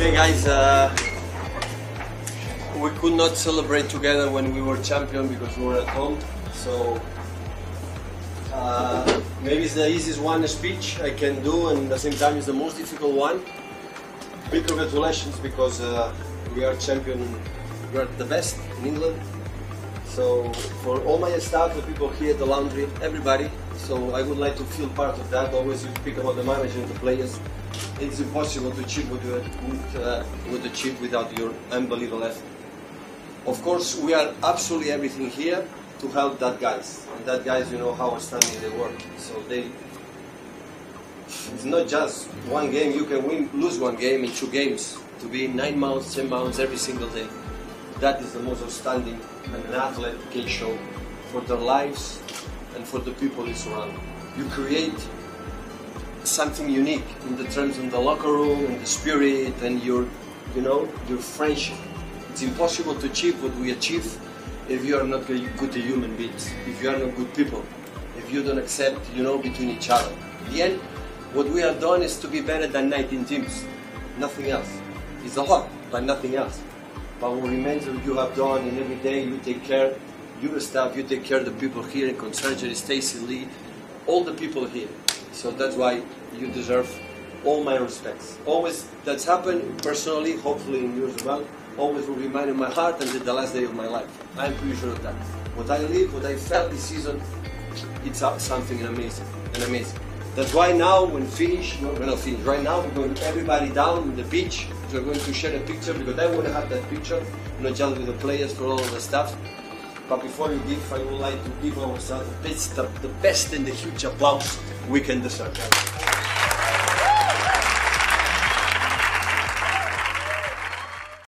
Okay guys, we could not celebrate together when we were champion because we were at home, so maybe it's the easiest one speech I can do, and at the same time it's the most difficult one. Big congratulations, because we are champion, we are the best in England. So for all my staff, the people here, the laundry, everybody, so I would like to feel part of that. Always you speak about the manager and the players. It's impossible to achieve what you would achieve without your unbelievable effort. Of course, we are absolutely everything here to help that guys. And that guys, you know how outstanding they work. So it's not just one game. You can lose one game in 2 games. To be 9 months, 10 months every single day. That is the most outstanding and an athlete can show for their lives and for the people they surround. You create something unique in the terms of the locker room and the spirit and your friendship. It's impossible to achieve what we achieve if you are not good human beings, if you are not good people, if you don't accept, between each other. In the end, what we have done is to be better than 19 teams, nothing else. It's a lot, but nothing else. But what remains that you have done, and every day you take care of your staff, you take care of the people here in Consergery, Stacey, Lee, all the people here. So that's why you deserve all my respects. Always, that's happened personally, hopefully in yours as well, always will remain in my heart until the last day of my life. I'm pretty sure of that. What I live, what I felt this season, it's something amazing, That's why now, when we're not finished, right now we're going everybody down on the beach. We're going to share a picture, because I want to have that picture, not just with the players, for all of the stuff. But before you give, I would like to give ourselves the best and the huge applause we can deserve.